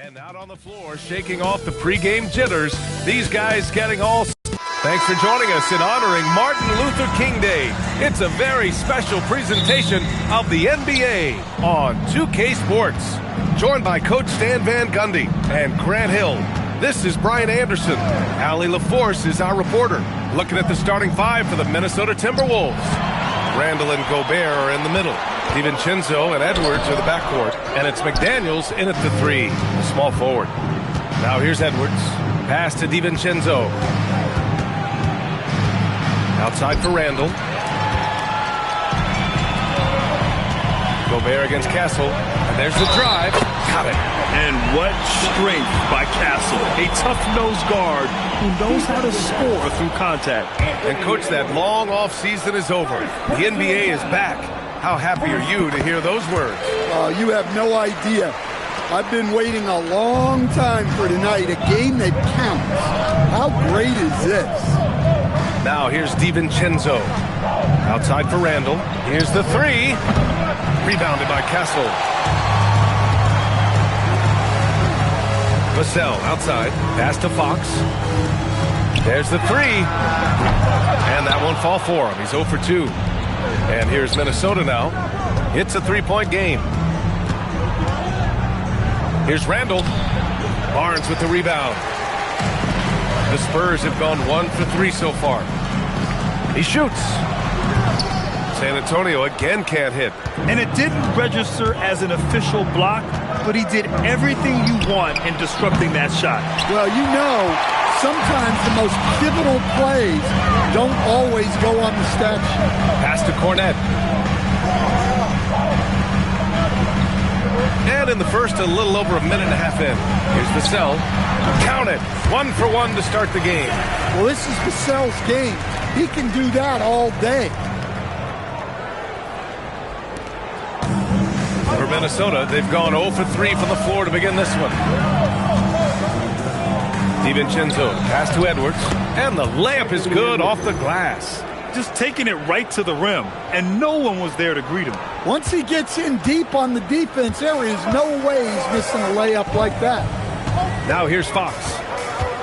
And out on the floor, shaking off the pregame jitters, these guys getting all... Thanks for joining us in honoring Martin Luther King Day. It's a very special presentation of the NBA on 2K Sports. Joined by Coach Stan Van Gundy and Grant Hill. This is Brian Anderson. Allie LaForce is our reporter. Looking at the starting five for the Minnesota Timberwolves. Randall and Gobert are in the middle. DiVincenzo and Edwards are the backcourt. And it's McDaniels in at the three, the small forward. Now here's Edwards. Pass to DiVincenzo. Outside for Randall. Gobert against Castle. And there's the drive. Got it. And what strength by Castle. A tough-nosed guard who knows how to score through contact. And, Coach, that long off-season is over. The NBA is back. How happy are you to hear those words? You have no idea. I've been waiting a long time for tonight, a game that counts. How great is this? Now here's DiVincenzo. Outside for Randall. Here's the three. Rebounded by Castle. Vassell outside. Pass to Fox. There's the three. And that won't fall for him. He's 0 for 2. And here's Minnesota now. It's a three-point game. Here's Randall. Barnes with the rebound. The Spurs have gone 1 for 3 so far. He shoots. San Antonio again can't hit. And it didn't register as an official block, but he did everything you want in disrupting that shot. Well, you know, sometimes the most pivotal plays don't always go on the stat sheet. Pass to Cornette. And in the first, a little over a minute and a half in. Here's Vassell. Count it. 1 for 1 to start the game. Well, this is Vassell's game. He can do that all day. For Minnesota, they've gone 0 for 3 from the floor to begin this one. DiVincenzo, pass to Edwards, and the layup is good off the glass. Just taking it right to the rim, and no one was there to greet him. Once he gets in deep on the defense, there is no way he's missing a layup like that. Now here's Fox.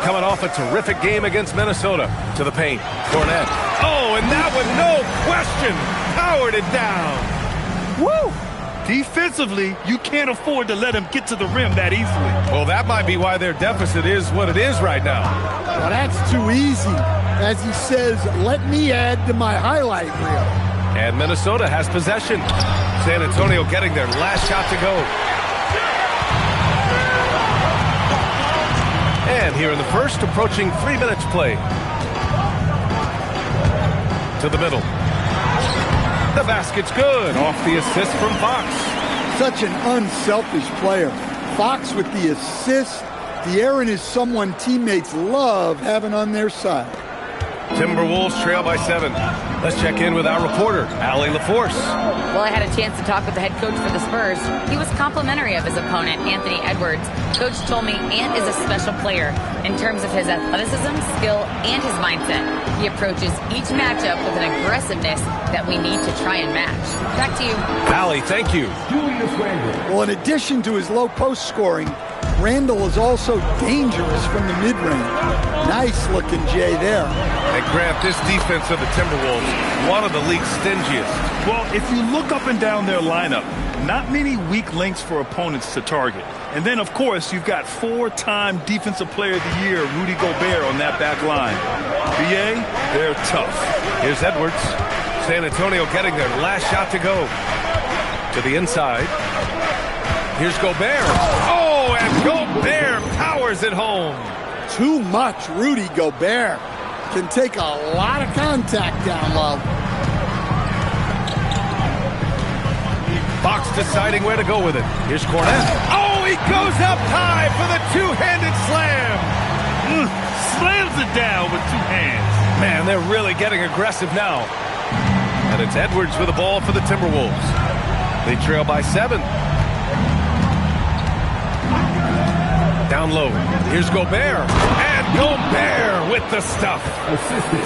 Coming off a terrific game against Minnesota. To the paint. Cornette. Oh, and that one, no question, powered it down. Woo! Defensively, you can't afford to let him get to the rim that easily. Well, that might be why their deficit is what it is right now. Well, that's too easy. As he says, let me add to my highlight reel. And Minnesota has possession. San Antonio getting their last shot to go. And here in the first, approaching 3 minutes play. To the middle. The basket's good. Off the assist from Fox. Such an unselfish player. Fox with the assist. De'Aaron is someone teammates love having on their side. Timberwolves trail by 7. Let's check in with our reporter, Allie LaForce. Well, I had a chance to talk with the head coach for the Spurs. He was complimentary of his opponent, Anthony Edwards. Coach told me Ant is a special player in terms of his athleticism, skill, and his mindset. He approaches each matchup with an aggressiveness that we need to try and match. Back to you. Allie, thank you. Well, in addition to his low post scoring, Randall is also dangerous from the mid-range. Nice looking Jay there. And Grant, this defense of the Timberwolves, one of the league's stingiest. Well, if you look up and down their lineup, not many weak links for opponents to target. And then, of course, you've got 4-time Defensive Player of the Year, Rudy Gobert, on that back line. BA, they're tough. Here's Edwards. San Antonio getting their last shot to go. To the inside. Here's Gobert. Oh, and Gobert powers it home. Too much Rudy Gobert. Can take a lot of contact down low. Fox deciding where to go with it. Here's Cornette. Oh, he goes up high for the two-handed slam. Slams it down with 2 hands. Man, they're really getting aggressive now. And it's Edwards with the ball for the Timberwolves. They trail by 7. Down low. Here's Gobert. And Gobert with the stuff.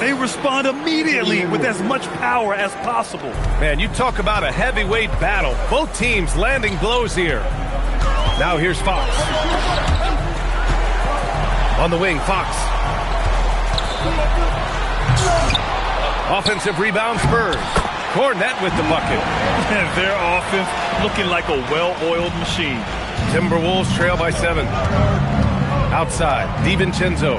They respond immediately with as much power as possible. Man, you talk about a heavyweight battle. Both teams landing blows here. Now here's Fox. On the wing, Fox. Offensive rebound, Spurs. Cornette with the bucket. And their offense looking like a well-oiled machine. Timberwolves trail by 7. Outside, DiVincenzo.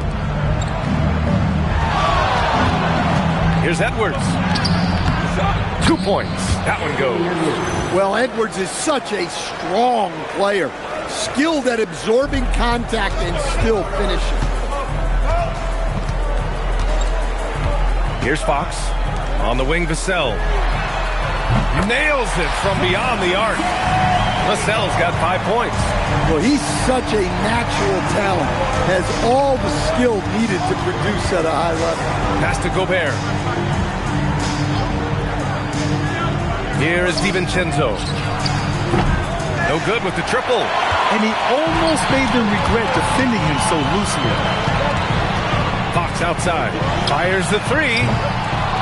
Here's Edwards. 2 points. That one goes. Well, Edwards is such a strong player. Skilled at absorbing contact and still finishing. Here's Fox. On the wing, Vassell. Nails it from beyond the arc. Vassell's got 5 points. Well, he's such a natural talent. Has all the skill needed to produce at a high level. Pass to Gobert. Here is DiVincenzo. No good with the triple. And he almost made them regret defending him so loosely. Fox outside. Fires the 3.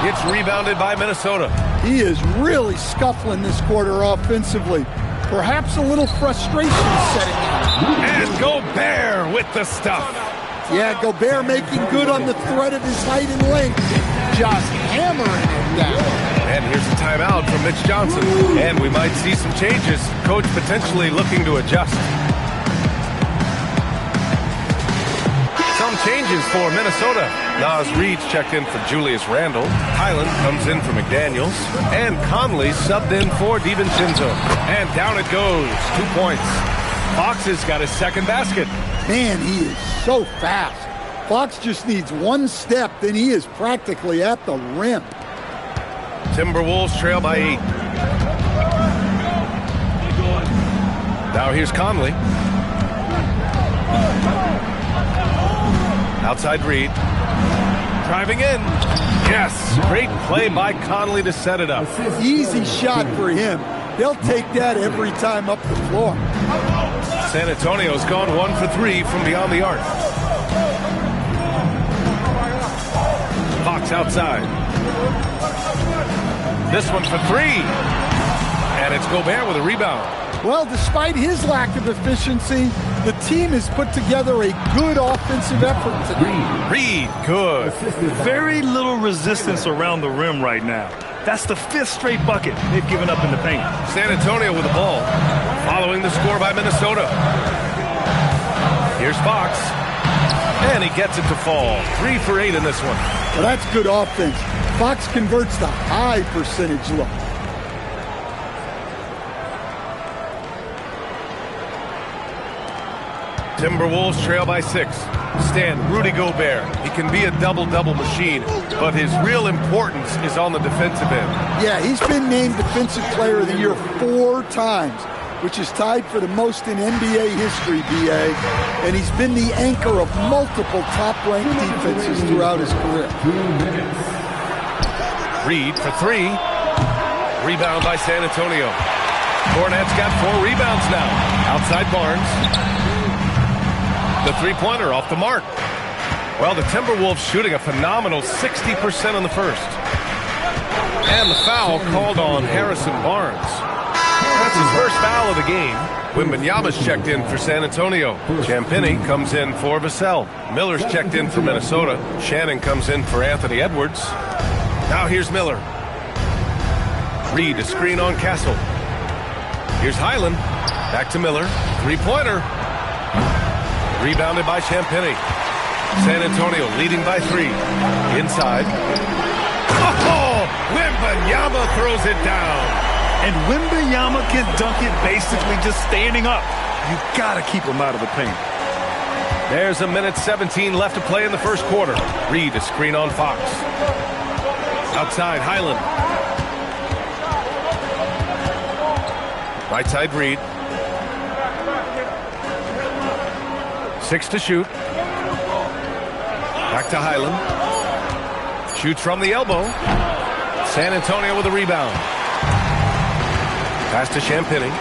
It's rebounded by Minnesota. He is really scuffling this quarter offensively. Perhaps a little frustration setting in. And Gobert with the stuff. Yeah, Gobert making good on the threat of his height and length. Just hammering it down. And here's a timeout from Mitch Johnson. And we might see some changes. Coach potentially looking to adjust. Some changes for Minnesota. Naz Reid's checked in for Julius Randle. Highland comes in for McDaniels. And Conley subbed in for DiVincenzo. And down it goes. 2 points. Fox has got his second basket. Man, he is so fast. Fox just needs one step, then he is practically at the rim. Timberwolves trail by 8. Now here's Conley. Outside Reid. Driving in. Yes, great play by Conley to set it up. Easy shot for him. They'll take that every time up the floor. San Antonio's gone 1 for 3 from beyond the arc. Fox outside. This one for 3. And it's Gobert with a rebound. Well, despite his lack of efficiency, the team has put together a good offensive effort tonight. Reid, good. Very little resistance around the rim right now. That's the 5th straight bucket they've given up in the paint. San Antonio with the ball, following the score by Minnesota. Here's Fox. And he gets it to fall. 3 for 8 in this one. Well, that's good offense. Fox converts the high percentage look. Timberwolves trail by 6. Stan, Rudy Gobert. He can be a double-double machine, but his real importance is on the defensive end. Yeah, he's been named Defensive Player of the Year 4 times, which is tied for the most in NBA history, B.A., and he's been the anchor of multiple top-ranked defenses throughout his career. Reid for 3. Rebound by San Antonio. Cornette's got 4 rebounds now. Outside Barnes. The three-pointer off the mark. Well, the Timberwolves shooting a phenomenal 60% in the first. And the foul called on Harrison Barnes. That's his first foul of the game. Wembanyama's checked in for San Antonio. Champagnie comes in for Vassell. Miller's checked in for Minnesota. Shannon comes in for Anthony Edwards. Now here's Miller. Reid a screen on Castle. Here's Highland. Back to Miller. Three-pointer. Rebounded by Champagnie. San Antonio leading by 3. Inside. Oh! Wembanyama throws it down. And Wembanyama can dunk it basically just standing up. You've got to keep him out of the paint. There's 1:17 left to play in the first quarter. Reid a screen on Fox. Outside, Highland. Right side, Reid. 6 to shoot. Back to Highland. Shoots from the elbow. San Antonio with a rebound. Pass to Champagnie.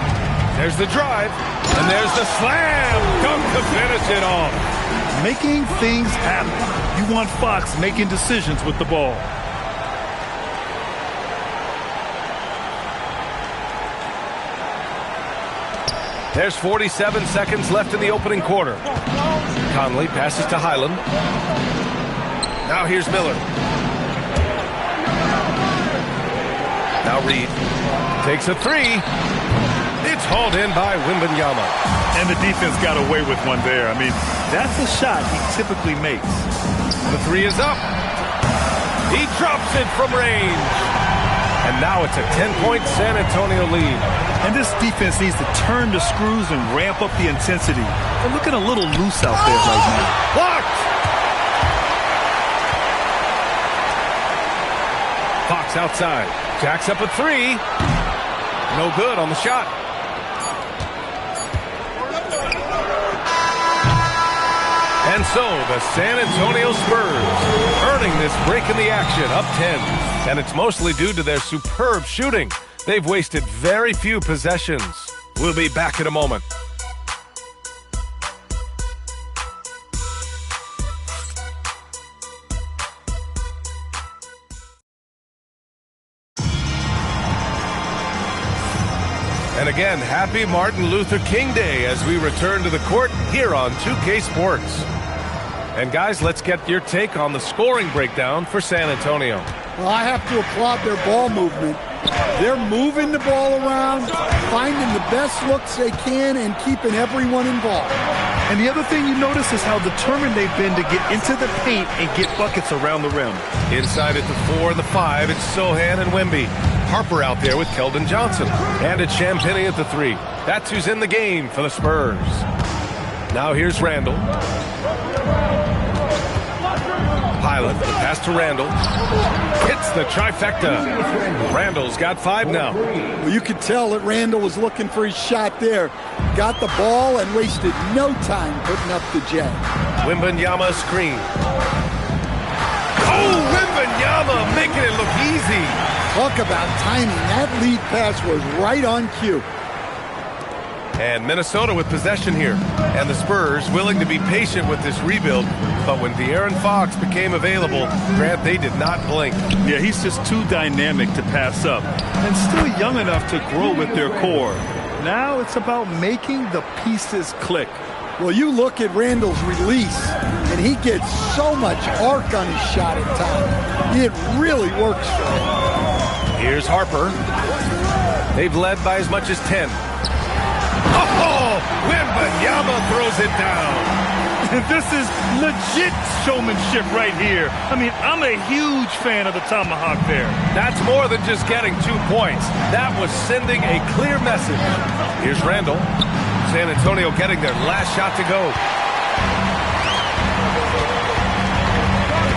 There's the drive. And there's the slam. Dunk to finish it off. Making things happen. You want Fox making decisions with the ball. There's 47 seconds left in the opening quarter. Conley passes to Highland. Now here's Miller. Now Reed takes a three. It's hauled in by Wembanyama. And the defense got away with one there. I mean, that's a shot he typically makes. The three is up. He drops it from range. And now it's a 10-point San Antonio lead. And this defense needs to turn the screws and ramp up the intensity. They're looking a little loose out there right now. Blocked! Fox outside. Jacks up a three. No good on the shot. And so the San Antonio Spurs earning this break in the action, up 10. And it's mostly due to their superb shooting. They've wasted very few possessions. We'll be back in a moment. And again, happy Martin Luther King Day as we return to the court here on 2K Sports. And guys, let's get your take on the scoring breakdown for San Antonio. Well, I have to applaud their ball movement. They're moving the ball around, finding the best looks they can, and keeping everyone involved. And the other thing you notice is how determined they've been to get into the paint and get buckets around the rim. Inside at the 4 and the 5, it's Sohan and Wemby. Harper out there with Keldon Johnson. And it's Champagnie at the 3. That's who's in the game for the Spurs. Now here's Randall. Highland, the pass to Randall. Hits the trifecta. Randall's got 5 now. Well, you could tell that Randall was looking for his shot there. Got the ball and wasted no time putting up the jab. Wembanyama screen. Oh, Wembanyama making it look easy. Talk about timing. That lead pass was right on cue. And Minnesota with possession here. And the Spurs willing to be patient with this rebuild. But when De'Aaron Fox became available, Grant, they did not blink. Yeah, he's just too dynamic to pass up. And still young enough to grow with their core. Now it's about making the pieces click. Well, you look at Randall's release, and he gets so much arc on his shot at times. It really works for him. Here's Harper. They've led by as much as 10. Oh, Wembanyama throws it down. This is legit showmanship right here. I mean, I'm a huge fan of the tomahawk there. That's more than just getting 2 points. That was sending a clear message. Here's Randall. San Antonio getting their last shot to go.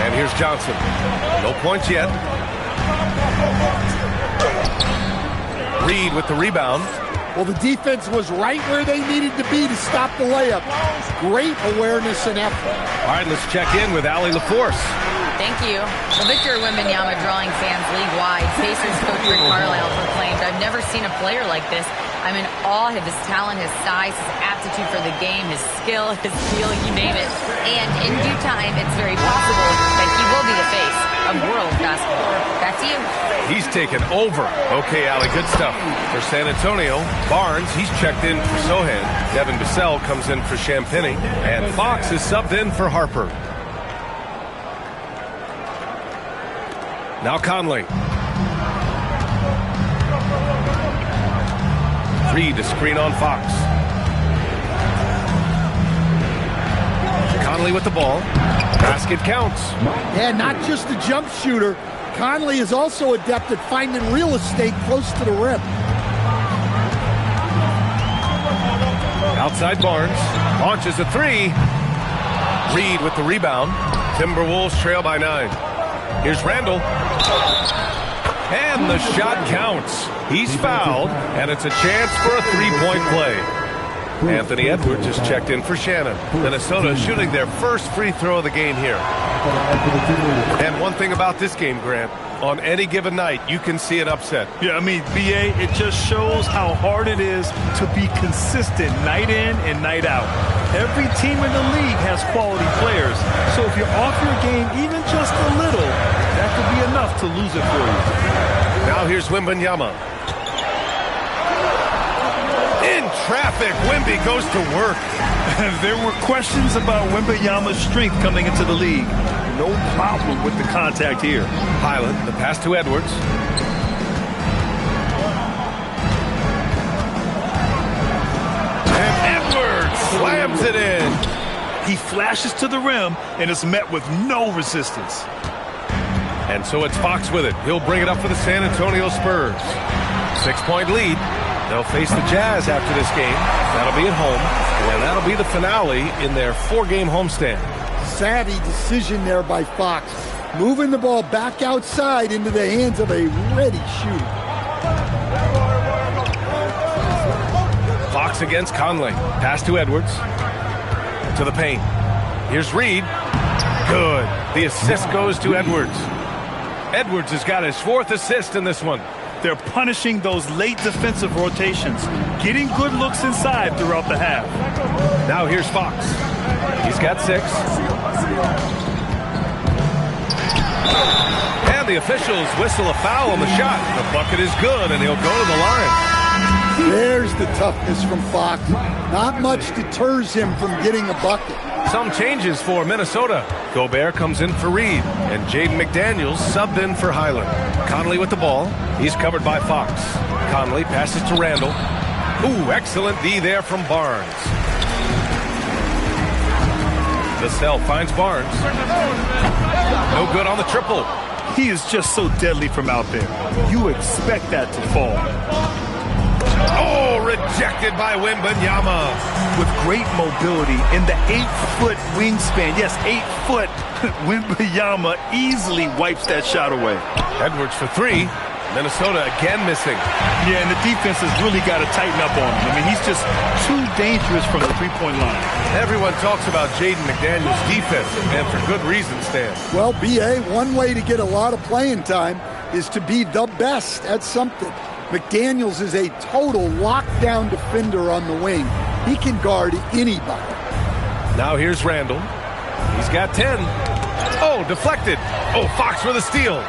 And here's Johnson. No points yet. Reed with the rebound. Well, the defense was right where they needed to be to stop the layup. Great awareness and effort. All right, let's check in with Allie LaForce. Thank you. Well, Victor Wembanyama drawing fans league-wide. Pacers coach Rick Carlisle proclaimed, "I've never seen a player like this. I'm in awe of his talent, his size, his aptitude for the game, his skill, his feel, you name it. And in due time, it's very possible that he will be the face of world basketball." Back to you. He's taken over. Okay, Allie, good stuff. For San Antonio, Barnes, he's checked in for Sohan. Devin Vassell comes in for Champagnie. And Fox is subbed in for Harper. Now Conley. Reed to screen on Fox. Conley with the ball. Basket counts. Yeah, not just a jump shooter. Conley is also adept at finding real estate close to the rim. Outside Barnes. Launches a 3. Reed with the rebound. Timberwolves trail by 9. Here's Randall. And the shot counts. He's fouled, and it's a chance for a three-point play. Anthony Edwards has checked in for Shannon. Minnesota shooting their first free throw of the game here. And one thing about this game, Grant, on any given night, you can see an upset. Yeah, I mean, BA, it just shows how hard it is to be consistent night in and night out. Every team in the league has quality players. So if you're off your game even just a little, that could be enough to lose it for you. Now here's Wembanyama. In traffic. Wemby goes to work. There were questions about Wembanyama's strength coming into the league. No problem with the contact here. Highland, the pass to Edwards. And Edwards slams it in. He flashes to the rim and is met with no resistance. And so it's Fox with it. He'll bring it up for the San Antonio Spurs. 6-point lead. They'll face the Jazz after this game. That'll be at home. And that'll be the finale in their 4-game homestand. Savvy decision there by Fox. Moving the ball back outside into the hands of a ready shooter. Fox against Conley. Pass to Edwards. To the paint. Here's Reed. Good. The assist goes to Edwards. Edwards has got his 4th assist in this one. They're punishing those late defensive rotations, getting good looks inside throughout the half. Now here's Fox. He's got 6. And the officials whistle a foul on the shot. The bucket is good, and he'll go to the line. There's the toughness from Fox. Not much deters him from getting a bucket. Some changes for Minnesota. Gobert comes in for Reed, and Jaden McDaniels subbed in for Highland. Conley with the ball. He's covered by Fox. Conley passes to Randall. Ooh, excellent D there from Barnes. Vassell finds Barnes. No good on the triple. He is just so deadly from out there. You expect that to fall. Oh, rejected by Wembanyama. With great mobility in the 8-foot wingspan. Yes, 8 foot. Wembanyama easily wipes that shot away. Edwards for 3. Minnesota again missing. Yeah, and the defense has really got to tighten up on him. I mean, he's just too dangerous from the three-point line. Everyone talks about Jaden McDaniels' defense, and for good reason, Stan. Well, B.A., one way to get a lot of playing time is to be the best at something. McDaniels is a total lockdown defender on the wing. He can guard anybody. Now here's Randall. He's got 10. Oh, deflected. Oh, Fox with a steal.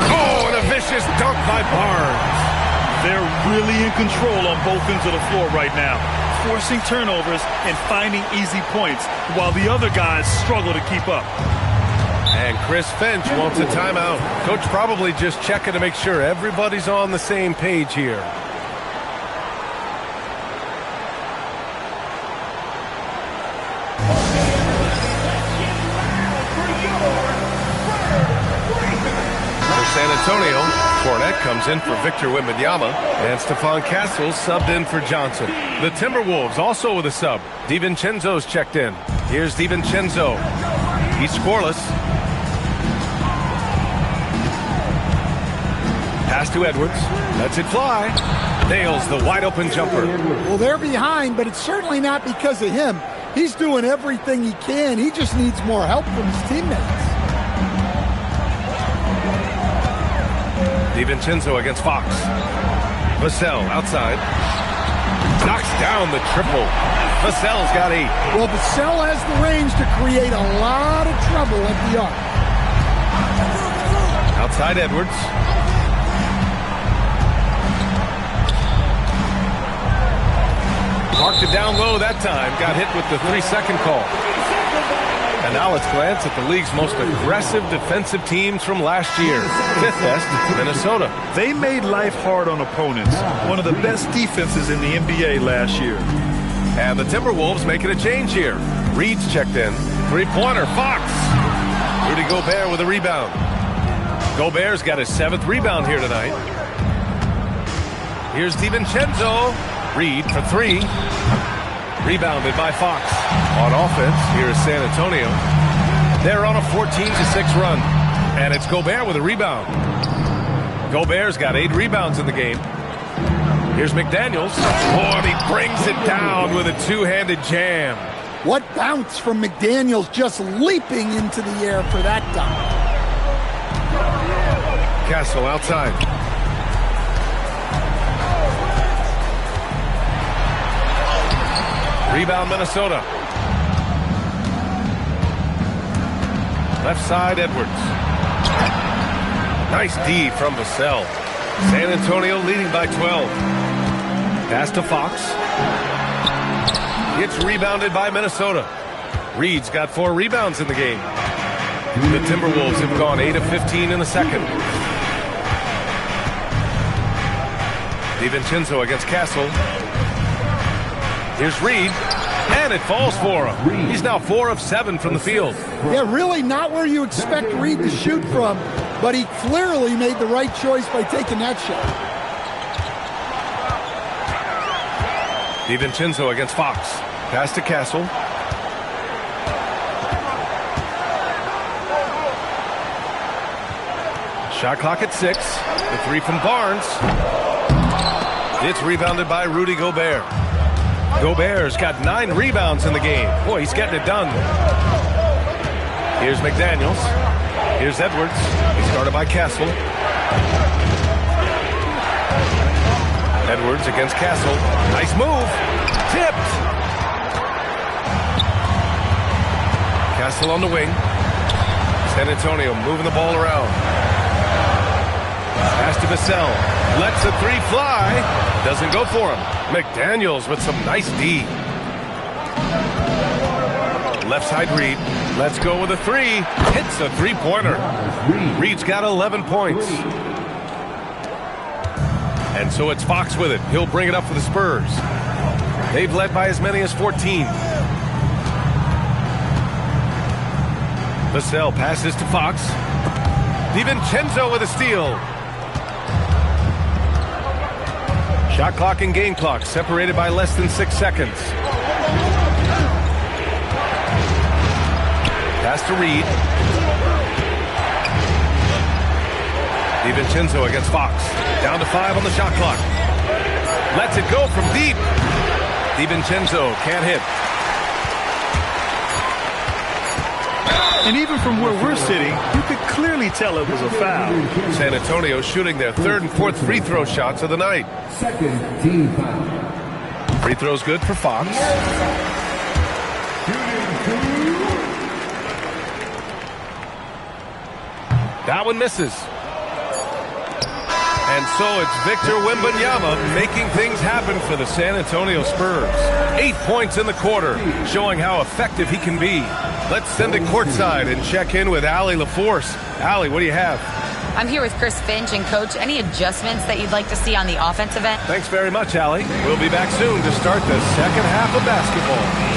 Oh, and a vicious dunk by Barnes. They're really in control on both ends of the floor right now, forcing turnovers and finding easy points while the other guys struggle to keep up. And Chris Finch wants a timeout. Coach probably just checking to make sure everybody's on the same page here. San Antonio, Fournette comes in for Victor Wembanyama, and Stephon Castle subbed in for Johnson. The Timberwolves also with a sub. DiVincenzo's checked in. Here's DiVincenzo. He's scoreless. Pass to Edwards. Lets it fly. Nails the wide open jumper. Well, they're behind, but it's certainly not because of him. He's doing everything he can. He just needs more help from his teammates. DiVincenzo against Fox. Vassell outside. Knocks down the triple. Vassell's got 8. Well, Vassell has the range to create a lot of trouble at the arc. Outside Edwards. Marked it down low that time. Got hit with the 3-second call. And now let's glance at the league's most aggressive defensive teams from last year. 5th best, Minnesota. They made life hard on opponents. One of the best defenses in the NBA last year. And the Timberwolves making a change here. Reed's checked in. 3-pointer, Fox. Rudy Gobert with a rebound. Gobert's got his 7th rebound here tonight. Here's DiVincenzo. Reed for 3. Rebounded by Fox. On offense, here is San Antonio. They're on a 14-6 run. And it's Gobert with a rebound. Gobert's got 8 rebounds in the game. Here's McDaniels. Oh, and he brings it down with a 2-handed jam. What bounce from McDaniels, just leaping into the air for that dunk. Castle outside. Rebound Minnesota. Left side Edwards. Nice D from Vassell. San Antonio leading by 12. Pass to Fox. It's rebounded by Minnesota. Reed's got 4 rebounds in the game. The Timberwolves have gone 8 of 15 in the second. DiVincenzo against Castle. Here's Reed, and it falls for him. He's now 4 of 7 from the field. Yeah, really not where you expect Reed to shoot from, but he clearly made the right choice by taking that shot. DiVincenzo against Fox. Pass to Castle. Shot clock at 6. The 3 from Barnes. It's rebounded by Rudy Gobert. Gobert's got 9 rebounds in the game. Boy, he's getting it done. Here's McDaniels. Here's Edwards. He's guarded by Castle. Edwards against Castle. Nice move. Tipped. Castle on the wing. San Antonio moving the ball around. Pass to Vassell. Lets a 3 fly. Doesn't go for him. McDaniels with some nice D. Left side Reed. Let's go with a 3. Hits a 3-pointer. Reed's got 11 points. And so it's Fox with it. He'll bring it up for the Spurs. They've led by as many as 14. Vassell passes to Fox. DiVincenzo with a steal. Shot clock and game clock separated by less than 6 seconds. Pass to Reed. DiVincenzo against Fox. Down to 5 on the shot clock. Lets it go from deep. DiVincenzo can't hit. And even from where we're sitting, you could clearly tell it was a foul. San Antonio shooting their 3rd and 4th free throw shots of the night. Second team foul. Free throw's good for Fox. That one misses. And so it's Victor Wembanyama making things happen for the San Antonio Spurs. 8 points in the quarter, showing how effective he can be. Let's send it courtside and check in with Allie LaForce. Allie, what do you have? I'm here with Chris Finch. And, Coach, any adjustments that you'd like to see on the offensive end? Thanks very much, Allie. We'll be back soon to start the second half of basketball.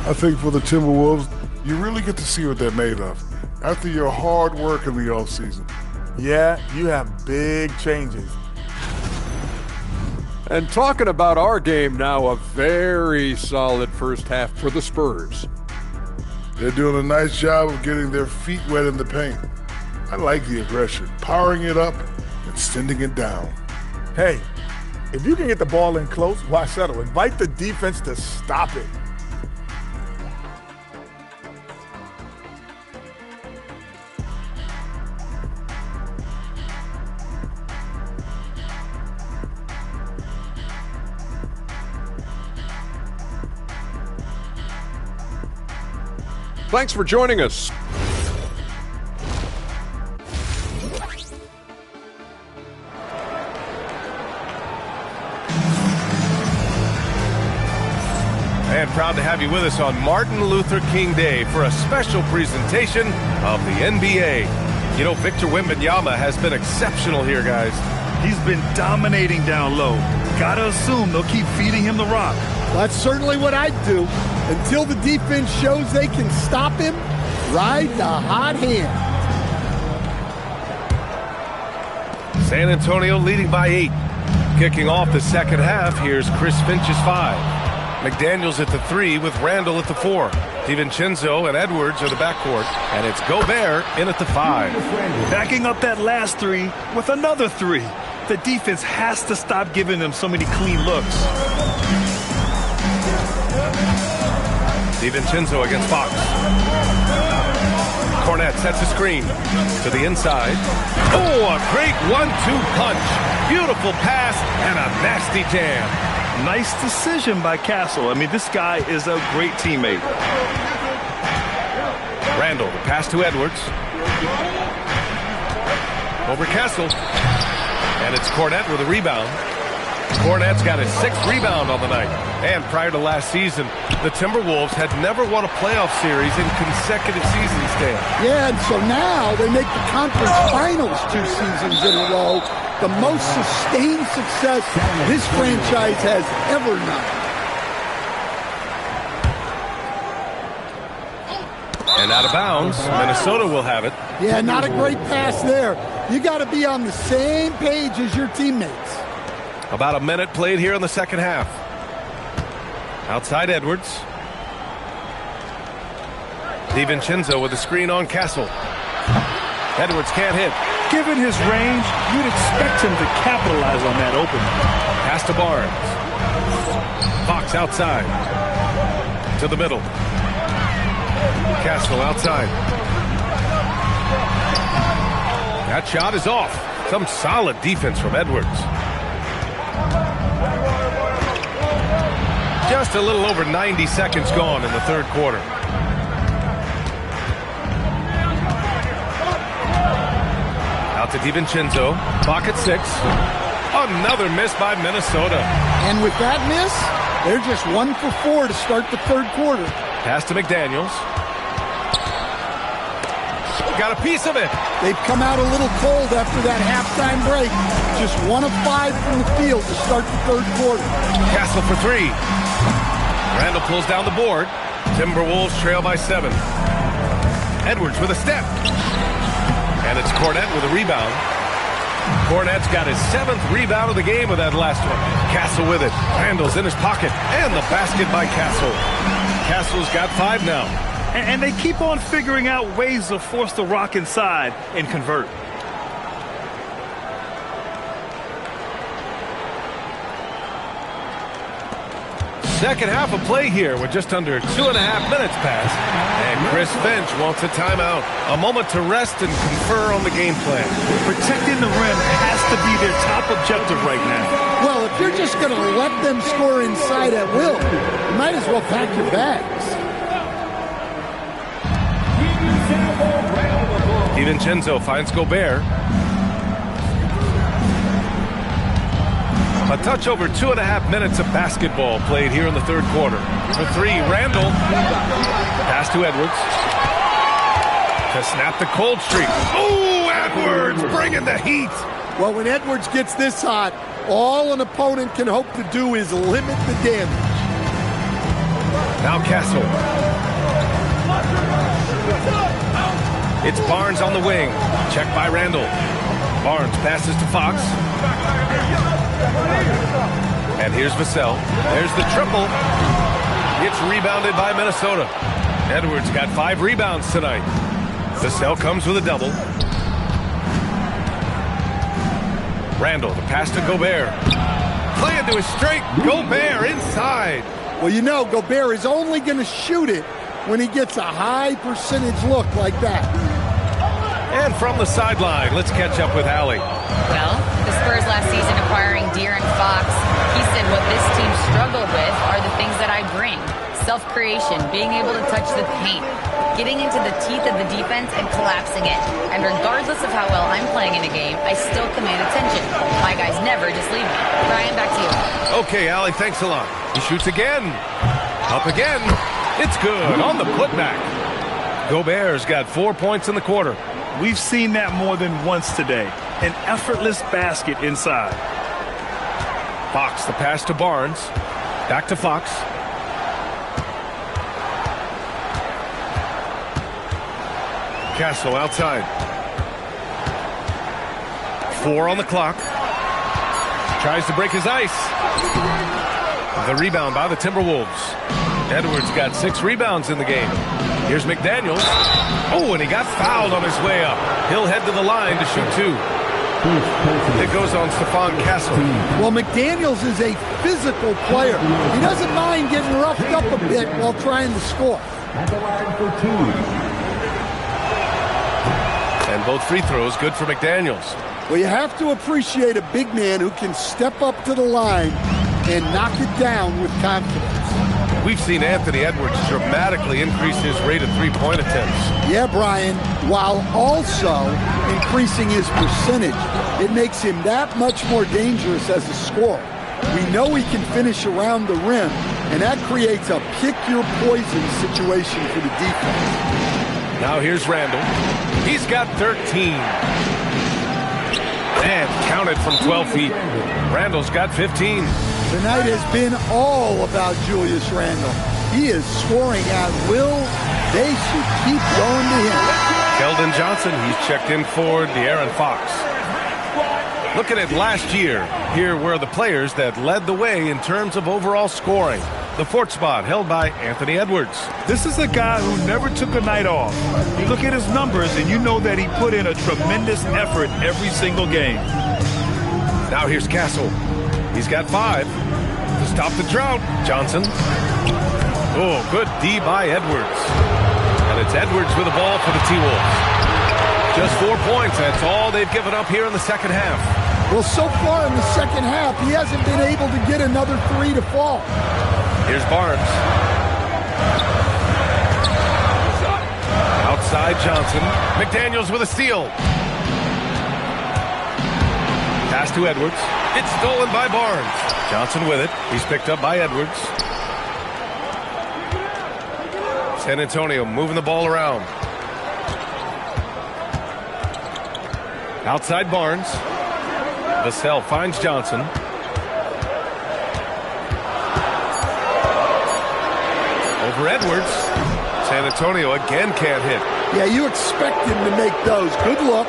I think for the Timberwolves, you really get to see what they're made of after your hard work in the offseason. Yeah, you have big changes. And talking about our game now, a very solid first half for the Spurs. They're doing a nice job of getting their feet wet in the paint. I like the aggression, powering it up and sending it down. Hey, if you can get the ball in close, why settle? Invite the defense to stop it. Thanks for joining us. And proud to have you with us on Martin Luther King Day for a special presentation of the NBA. You know, Victor Wembanyama has been exceptional here, guys. He's been dominating down low. Gotta assume they'll keep feeding him the rock. That's certainly what I'd do. Until the defense shows they can stop him, ride the hot hand. San Antonio leading by 8. Kicking off the second half, here's Chris Finch's 5. McDaniels at the 3 with Randall at the 4. DiVincenzo and Edwards are the backcourt, and it's Gobert in at the 5. Backing up that last 3 with another 3. The defense has to stop giving them so many clean looks. DiVincenzo against Fox. Cornette sets a screen to the inside. Oh, a great 1-2 punch. Beautiful pass and a nasty jam. Nice decision by Castle. I mean, this guy is a great teammate. Randall, the pass to Edwards. Over Castle. And it's Cornette with a rebound. Cornette's got his 6th rebound on the night. And prior to last season, the Timberwolves had never won a playoff series in consecutive seasons, Dan. Yeah, and so now they make the conference finals 2 seasons in a row. The most sustained success this franchise has ever known. And out of bounds, Minnesota will have it. Yeah, not a great pass there. You got to be on the same page as your teammates. About a minute played here in the second half. Outside Edwards. DiVincenzo with a screen on Castle. Edwards can't hit. Given his range, you'd expect him to capitalize on that opening. Pass to Barnes. Fox outside. To the middle. Castle outside. That shot is off. Some solid defense from Edwards. Just a little over 90 seconds gone in the third quarter. Out to DiVincenzo. Clock at 6. Another miss by Minnesota. And with that miss, they're just 1 for 4 to start the third quarter. Pass to McDaniels. Got a piece of it. They've come out a little cold after that halftime break. Just 1 of 5 from the field to start the third quarter. Castle for 3. Randall pulls down the board. Timberwolves trail by 7. Edwards with a step. And it's Cornette with a rebound. Cornette's got his 7th rebound of the game with that last one. Castle with it. Randall's in his pocket. And the basket by Castle. Castle's got 5 now. And they keep on figuring out ways to force the rock inside and convert. Second half of play here with just under 2.5 minutes passed. And Chris Finch wants a timeout. A moment to rest and confer on the game plan. Protecting the rim has to be their top objective right now. Well, if you're just going to let them score inside at will, you might as well pack your bags. DiVincenzo finds Gobert. A touch over 2.5 minutes of basketball played here in the third quarter. For 3, Randall. Pass to Edwards. To snap the cold streak. Oh, Edwards bringing the heat. Well, when Edwards gets this hot, all an opponent can hope to do is limit the damage. Now Castle. It's Barnes on the wing. Check by Randall. Barnes passes to Fox. And here's Vassell. There's the triple. It's rebounded by Minnesota. Edwards got 5 rebounds tonight. Vassell comes with a double. Randall, the pass to Gobert. Play into his straight. Gobert inside. Well, you know, Gobert is only going to shoot it when he gets a high percentage look like that. And from the sideline, let's catch up with Allie. Well, the Spurs last season acquiring De'Aaron Fox, he said what this team struggled with are the things that I bring. Self-creation, being able to touch the paint, getting into the teeth of the defense and collapsing it. And regardless of how well I'm playing in a game, I still command attention. My guys never just leave me. Brian, back to you. Okay, Allie, thanks a lot. He shoots again. Up again. It's good on the putback. Gobert's got 4 points in the quarter. We've seen that more than once today. An effortless basket inside. Fox, the pass to Barnes. Back to Fox. Castle outside. 4 on the clock. Tries to break his ice. The rebound by the Timberwolves. Edwards got 6 rebounds in the game. Here's McDaniels. Oh, and he got fouled on his way up. He'll head to the line to shoot 2. It goes on Stephon Castle. Well, McDaniels is a physical player. He doesn't mind getting roughed up a bit while trying to score. At the line for 2. And both free throws good for McDaniels. Well, you have to appreciate a big man who can step up to the line and knock it down with confidence. We've seen Anthony Edwards dramatically increase his rate of three-point attempts. Yeah, Brian, while also increasing his percentage. It makes him that much more dangerous as a scorer. We know he can finish around the rim, and that creates a pick-your-poison situation for the defense. Now here's Randall. He's got 13. And counted from 12 feet. Randall's got 15. Tonight has been all about Julius Randle. He is scoring at will. They should keep going to him. Keldon Johnson, he's checked in for De'Aaron Fox. Looking at last year, here were the players that led the way in terms of overall scoring. The fourth spot held by Anthony Edwards. This is a guy who never took a night off. You look at his numbers and you know that he put in a tremendous effort every single game. Now here's Castle. He's got 5. To stop the drought, Johnson. Oh, good D by Edwards. And it's Edwards with the ball for the T-Wolves. Just 4 points. That's all they've given up here in the second half. Well, so far in the second half, he hasn't been able to get another 3 to fall. Here's Barnes. Outside Johnson. McDaniels with a steal. Pass to Edwards. It's stolen by Barnes. Johnson with it. He's picked up by Edwards. San Antonio moving the ball around. Outside Barnes. Vassell finds Johnson. Over Edwards. San Antonio again can't hit. Yeah, you expect him to make those. Good luck.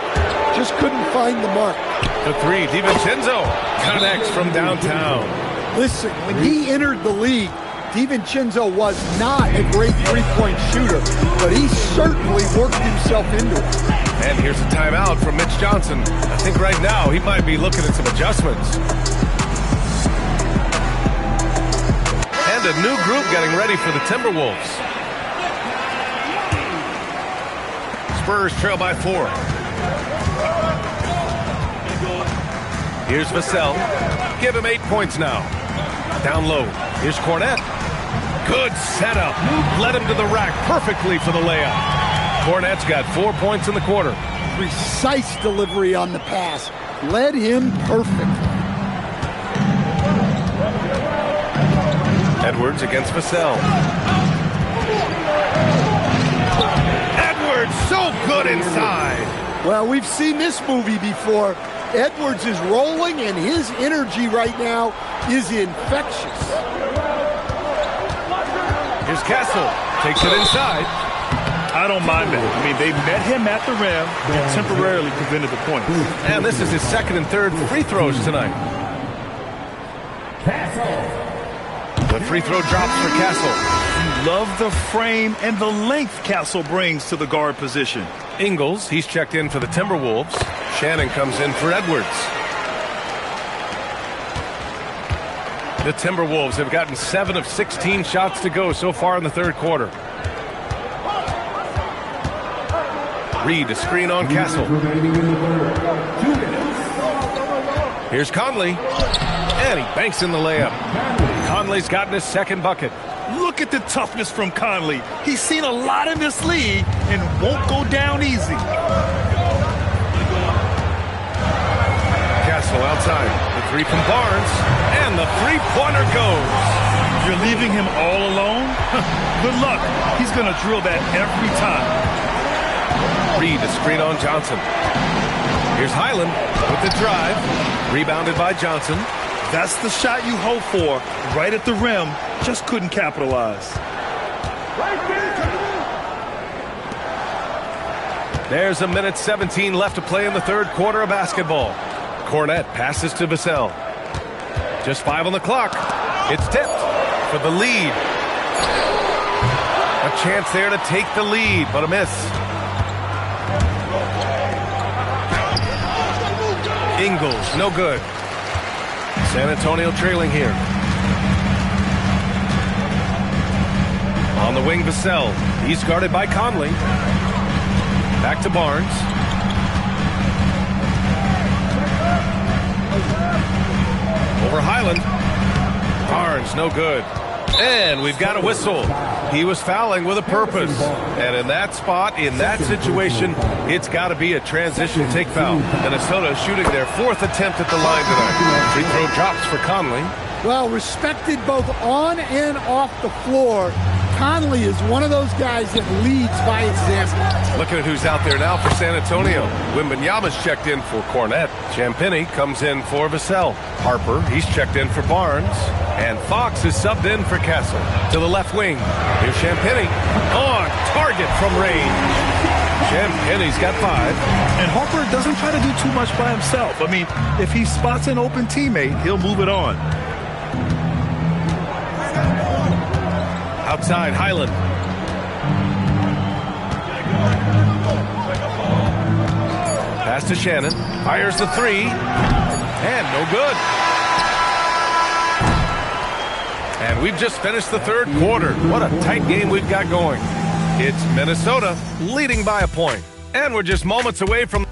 Just couldn't find the mark. The 3, DiVincenzo connects from downtown. Listen, when he entered the league, DiVincenzo was not a great three-point shooter, but he certainly worked himself into it. And here's a timeout from Mitch Johnson. I think right now he might be looking at some adjustments. And a new group getting ready for the Timberwolves. Spurs trail by 4. Here's Vassell. Give him 8 points now. Down low. Here's Cornette. Good setup. Led him to the rack perfectly for the layup. Cornette's got 4 points in the quarter. Precise delivery on the pass. Led him perfectly. Edwards against Vassell. Edwards so good inside. Well, we've seen this movie before. Edwards is rolling, and his energy right now is infectious. Here's Castle. Takes it inside. I don't mind that. I mean, they met him at the rim and temporarily prevented the point. And this is his second and third free throws tonight. The free throw drops for Castle. You love the frame and the length Castle brings to the guard position. Ingles, he's checked in for the Timberwolves. Shannon comes in for Edwards. The Timberwolves have gotten 7 of 16 shots to go so far in the third quarter. Reed, a screen on Castle. Here's Conley. And he banks in the layup. Conley's gotten his second bucket. Look at the toughness from Conley. He's seen a lot in this league and won't go down easy. Castle outside. The 3 from Barnes. And the three-pointer goes. You're leaving him all alone? Good luck. He's going to drill that every time. Reed, a screen on Johnson. Here's Highland with the drive. Rebounded by Johnson. That's the shot you hope for. Right at the rim. Just couldn't capitalize. There's a minute 17 left to play in the third quarter of basketball. Cornette passes to Vassell. Just 5 on the clock. It's tipped for the lead. A chance there to take the lead, but a miss. Ingles, no good. San Antonio trailing here. On the wing, Vassell. He's guarded by Conley. Back to Barnes. Over Highland. Barnes, no good. And we've got a whistle. He was fouling with a purpose. And in that spot, in that situation, it's got to be a transition take foul. Minnesota shooting their 4th attempt at the line tonight. Free throw drops for Conley. Well, respected both on and off the floor. Conley is one of those guys that leads by example. Looking at who's out there now for San Antonio. Wembanyama's checked in for Cornette. Champagnie comes in for Vassell. Harper, he's checked in for Barnes. And Fox is subbed in for Castle. To the left wing. Here's Champagnie. On target from range. Champagnie's got 5. And Harper doesn't try to do too much by himself. I mean, if he spots an open teammate, he'll move it on. Outside, Highland. Pass to Shannon. Fires the 3. And no good. And we've just finished the 3rd quarter. What a tight game we've got going. It's Minnesota leading by a point. And we're just moments away from...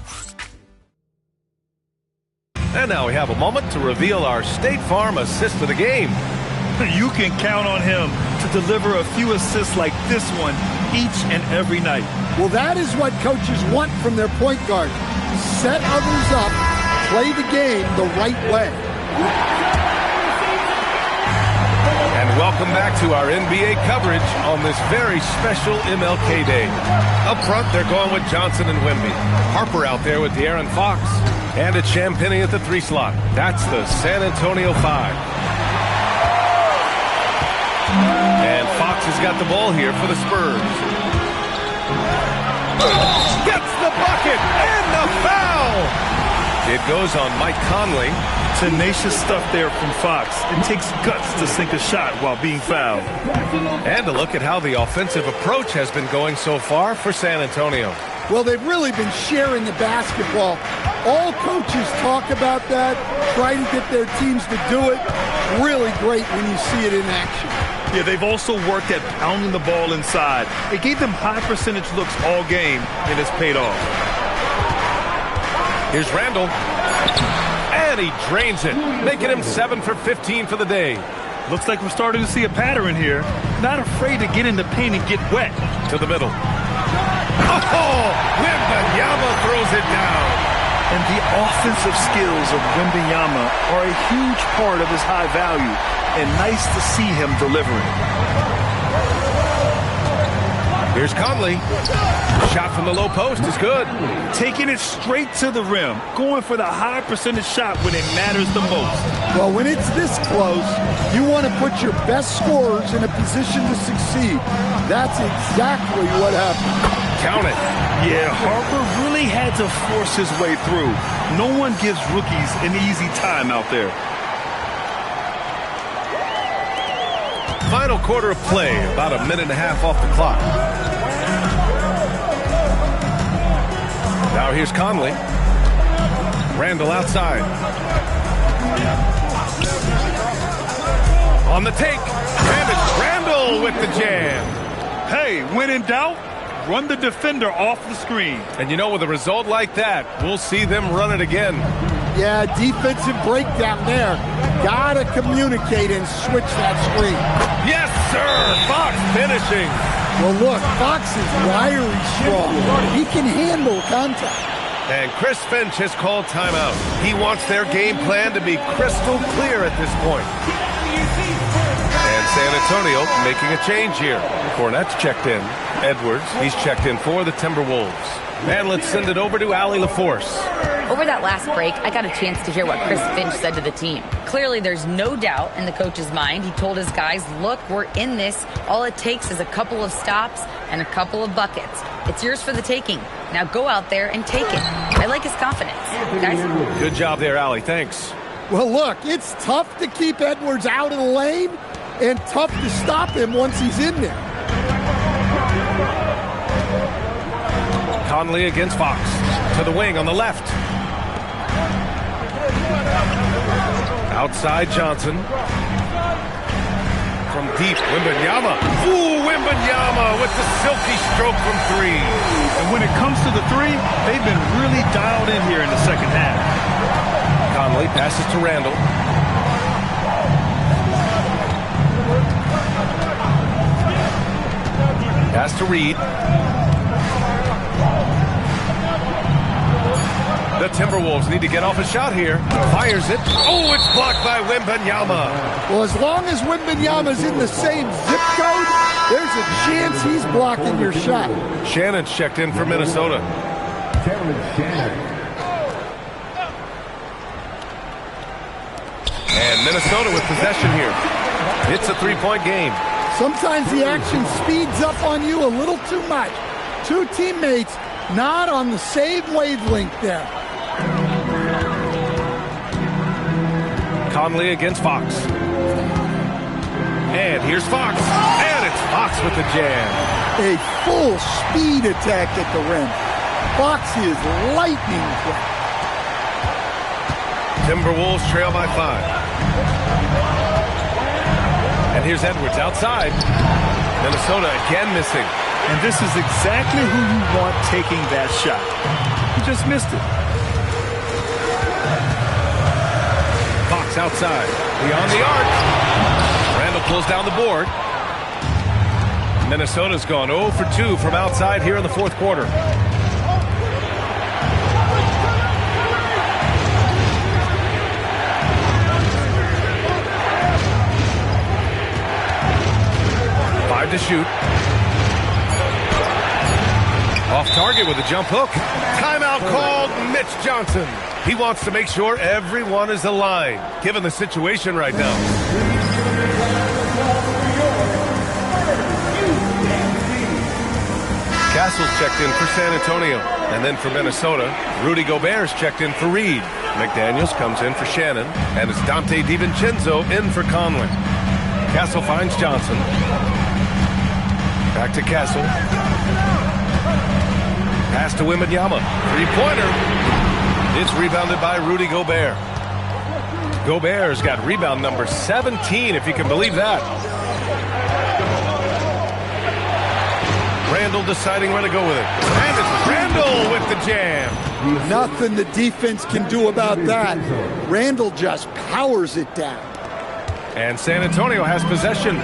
And now we have a moment to reveal our State Farm assist of the game. You can count on him to deliver a few assists like this one each and every night. Well, that is what coaches want from their point guard. Set others up, play the game the right way. And welcome back to our NBA coverage on this very special MLK Day. Up front, they're going with Johnson and Wemby. Harper out there with De'Aaron Fox. And it's Champagnie at the 3 slot. That's the San Antonio 5. And Fox has got the ball here for the Spurs. Gets the bucket and the foul. It goes on Mike Conley. Tenacious stuff there from Fox. It takes guts to sink a shot while being fouled. And a look at how the offensive approach has been going so far for San Antonio. Well, they've really been sharing the basketball. All coaches talk about that, try to get their teams to do it. Really great when you see it in action. Yeah, they've also worked at pounding the ball inside. It gave them high percentage looks all game, and it's paid off. Here's Randall. And he drains it, making him 7 for 15 for the day. Looks like we're starting to see a pattern here. Not afraid to get in the paint and get wet. To the middle. Oh! Wembanyama throws it down. And the offensive skills of Wembanyama are a huge part of his high value. And nice to see him delivering. Here's Conley. Shot from the low post is good. Taking it straight to the rim. Going for the high percentage shot when it matters the most. Well, when it's this close, you want to put your best scorers in a position to succeed. That's exactly what happened. Count it. Yeah, Harper really had to force his way through. No one gives rookies an easy time out there. Final quarter of play, about a minute and a half off the clock. Now here's Conley. Randall outside. On the take. And it's Randall with the jam. Hey, when in doubt, run the defender off the screen. And you know, with a result like that, we'll see them run it again. Yeah, defensive breakdown there. Gotta communicate and switch that screen. Yes, sir. Fox finishing. Well, look, Fox is wiry strong. He can handle contact. And Chris Finch has called timeout. He wants their game plan to be crystal clear at this point. And San Antonio making a change here. Cornette's checked in. Edwards, he's checked in for the Timberwolves. And let's send it over to Allie LaForce. Over that last break, I got a chance to hear what Chris Finch said to the team. Clearly, there's no doubt in the coach's mind. He told his guys, look, we're in this. All it takes is a couple of stops and a couple of buckets. It's yours for the taking. Now go out there and take it. I like his confidence. Guys? Good job there, Allie. Thanks. Well, look, it's tough to keep Edwards out of the lane and tough to stop him once he's in there. Conley against Fox. To the wing on the left. Outside Johnson. From deep, Wembanyama. Ooh, Wembanyama with the silky stroke from 3. And when it comes to the 3, they've been really dialed in here in the second half. Conley passes to Randall. Pass to Reed. The Timberwolves need to get off a shot here. Fires it. Oh, it's blocked by Wembanyama. Well, as long as Wembanyama's in the same zip code, there's a chance he's blocking your shot. Shannon's checked in for Minnesota. And Minnesota with possession here. It's a three-point game. Sometimes the action speeds up on you a little too much. Two teammates not on the same wavelength there. Conley against Fox. And here's Fox. And it's Fox with the jam. A full speed attack at the rim. Fox is lightning quick. Timberwolves trail by 5. And here's Edwards outside. Minnesota again missing. And this is exactly who you want taking that shot. He just missed it. Fox outside. Beyond the arc. Randall pulls down the board. Minnesota's gone 0 for 2 from outside here in the fourth quarter. To shoot. Off target with a jump hook. Timeout called. Mitch Johnson. He wants to make sure everyone is aligned, given the situation right now. Castle's checked in for San Antonio. And then for Minnesota, Rudy Gobert's checked in for Reed. McDaniels comes in for Shannon. And it's Dante DiVincenzo in for Conley. Castle finds Johnson. Back to Castle. Pass to Wembanyama. Three-pointer. It's rebounded by Rudy Gobert. Gobert's got rebound number 17, if you can believe that. Randall deciding where to go with it. And it's Randall with the jam. Nothing the defense can do about that. Randall just powers it down. And San Antonio has possession.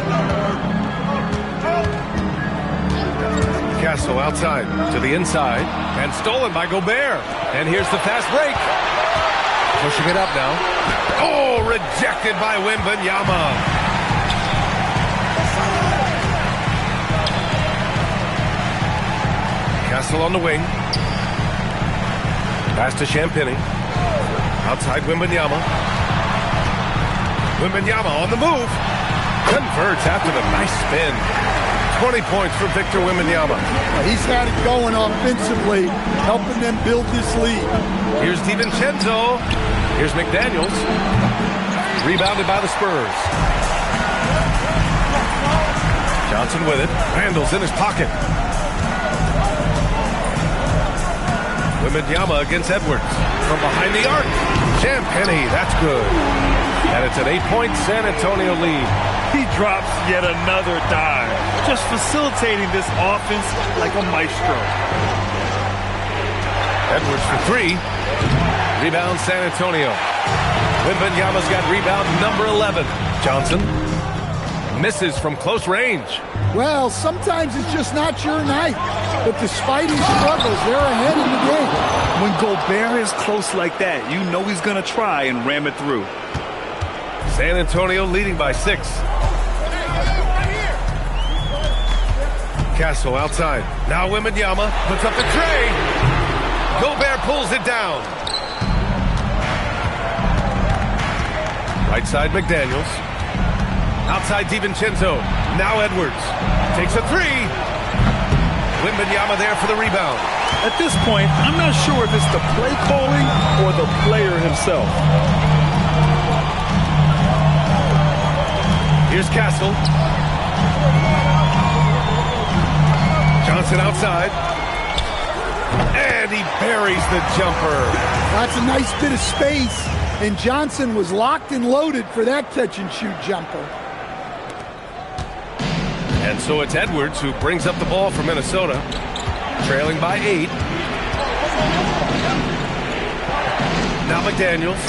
Castle outside to the inside and stolen by Gobert. And here's the fast break. Pushing it up now. Oh, rejected by Wembanyama. Castle on the wing. Pass to Champagny. Outside Wembanyama. Wembanyama on the move. Converts after the nice spin. 20 points for Victor Wembanyama. He's had it going offensively, helping them build this lead. Here's DiVincenzo. Here's McDaniels. Rebounded by the Spurs. Johnson with it. Randall's in his pocket. Wembanyama against Edwards. From behind the arc. Champagny, that's good. And it's an 8-point San Antonio lead. He drops yet another dive, just facilitating this offense like a maestro. Edwards for 3. Rebound San Antonio. Wembanyama's got rebound number 11. Johnson misses from close range. Well, sometimes it's just not your night. But despite his struggles, they're ahead in the game. When Gobert is close like that, you know he's going to try and ram it through. San Antonio leading by 6. Castle outside. Now Wembanyama puts up the tray. Gobert pulls it down. Right side McDaniels. Outside DiVincenzo. Now Edwards. Takes a 3. Wembanyama there for the rebound. At this point, I'm not sure if it's the play calling or the player himself. Here's Castle. Johnson outside. And he buries the jumper. That's a nice bit of space. And Johnson was locked and loaded for that catch-and-shoot jumper. And so it's Edwards who brings up the ball for Minnesota. Trailing by 8. Now McDaniels.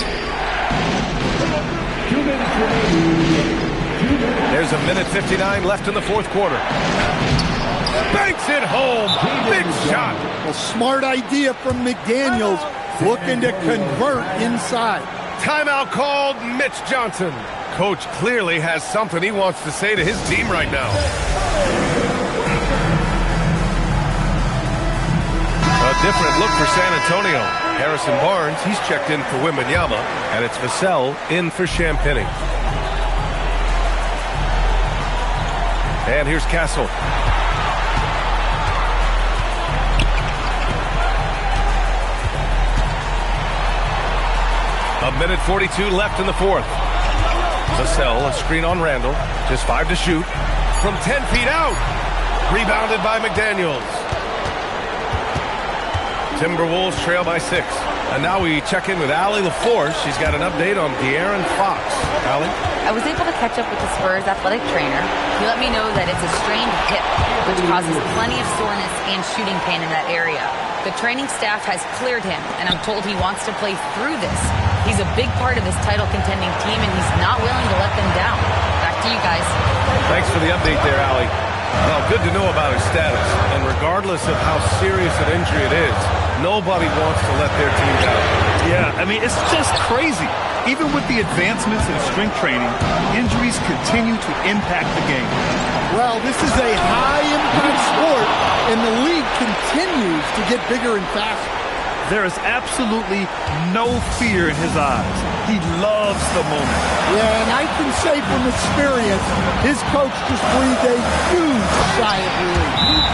There's a minute 59 left in the fourth quarter. Banks it home. Big shot. A smart idea from McDaniels, looking to convert inside. Timeout called. Mitch Johnson. Coach clearly has something he wants to say to his team right now. A different look for San Antonio. Harrison Barnes, he's checked in for Wembanyama, and it's Vassell in for Champagnie. And here's Castle. A minute 42 left in the fourth. Vassell, a screen on Randall. Just 5 to shoot. From 10 feet out. Rebounded by McDaniels. Timberwolves trail by 6. And now we check in with Allie LaForce. She's got an update on De'Aaron Fox. Allie? I was able to catch up with the Spurs athletic trainer. He let me know that it's a strained hip, which causes plenty of soreness and shooting pain in that area. The training staff has cleared him, and I'm told he wants to play through this. He's a big part of this title-contending team, and he's not willing to let them down. Back to you guys. Thanks for the update there, Allie. Well, good to know about his status. And regardless of how serious an injury it is, nobody wants to let their team down. Yeah, I mean, it's just crazy. Even with the advancements in strength training, injuries continue to impact the game. Well, this is a high-impact sport, and the league continues to get bigger and faster. There is absolutely no fear in his eyes. He loves the moment. Yeah, and I can say from experience, his coach just breathed a huge sigh of relief.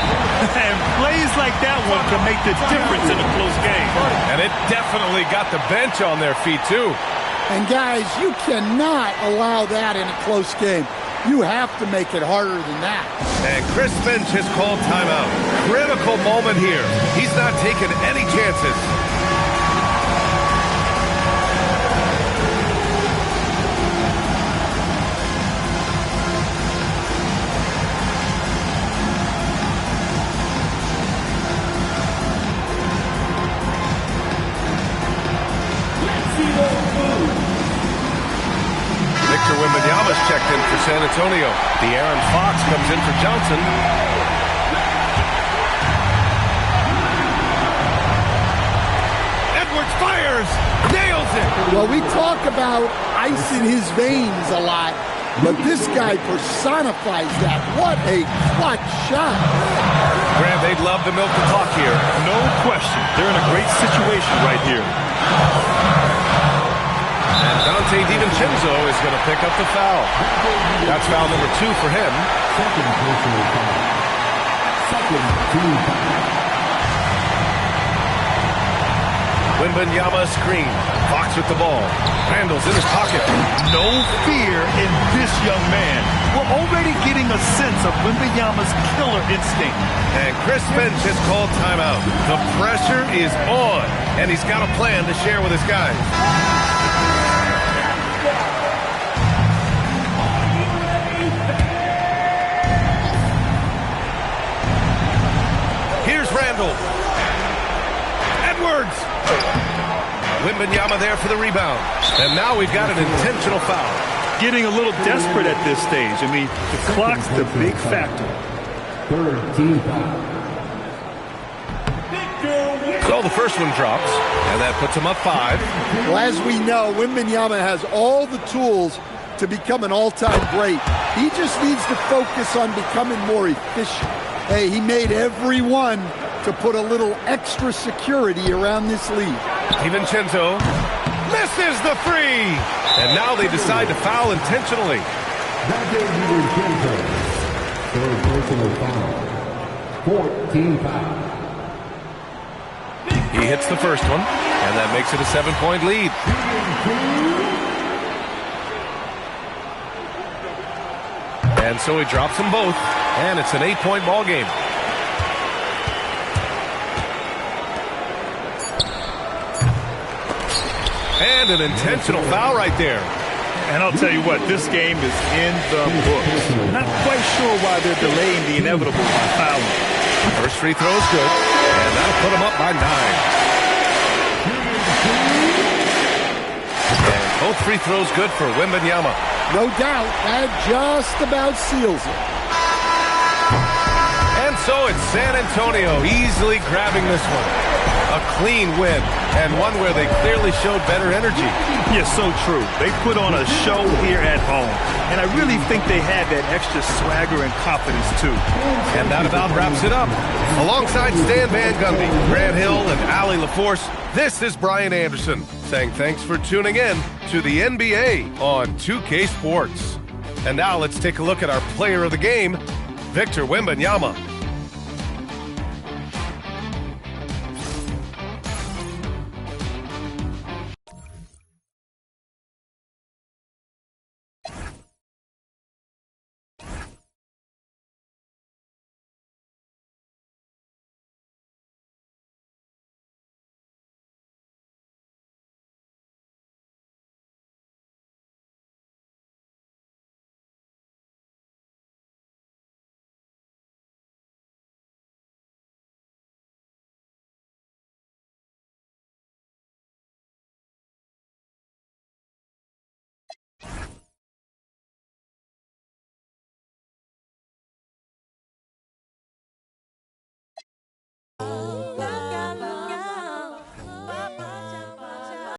And plays like that one can make the difference in a close game. And it definitely got the bench on their feet, too. And guys, you cannot allow that in a close game. You have to make it harder than that. And Chris Finch has called timeout. Critical moment here. He's not taking any chances. Wembanyama's checked in for San Antonio. De'Aaron Fox comes in for Johnson. Edwards fires! Nails it! Well, we talk about ice in his veins a lot, but this guy personifies that. What a clutch shot. Grant, they'd love to milk the clock here. No question. They're in a great situation right here. And Dante DiVincenzo is going to pick up the foul. That's foul number 2 for him. Second personal foul. Second team foul. Wembanyama screen. Fox with the ball. Randall's in his pocket. No fear in this young man. We're already getting a sense of Wembanyama's killer instinct. And Chris Finch has called timeout. The pressure is on, and he's got a plan to share with his guys. Here's Randall. Edwards. Wembanyama there for the rebound. And now we've got an intentional foul. Getting a little desperate at this stage. I mean, the clock's the big factor. Third team foul. So the first one drops, and that puts him up 5. Well, as we know, Wembanyama has all the tools to become an all-time great. He just needs to focus on becoming more efficient. Hey, he made every one to put a little extra security around this lead. DiVincenzo misses the 3. And now they decide to foul intentionally. Dante DiVincenzo. Third personal foul. Fourth team foul. He hits the first one, and that makes it a 7-point lead. And so he drops them both, and it's an 8-point ball game. And an intentional foul right there. And I'll tell you what, this game is in the books. Not quite sure why they're delaying the inevitable by fouling. First free throw is good, and that'll put him up by 9. And both free throws good for Wembanyama. No doubt, that just about seals it. And So it's San Antonio easily grabbing this one. A clean win, and one where they clearly showed better energy. Yes, so true. They put on a show here at home, and I really think they had that extra swagger and confidence, too. And that about wraps it up. Alongside Stan Van Gundy, Grant Hill, and Allie LaForce, this is Brian Anderson saying thanks for tuning in to the NBA on 2K Sports. And now let's take a look at our player of the game, Victor Wembanyama.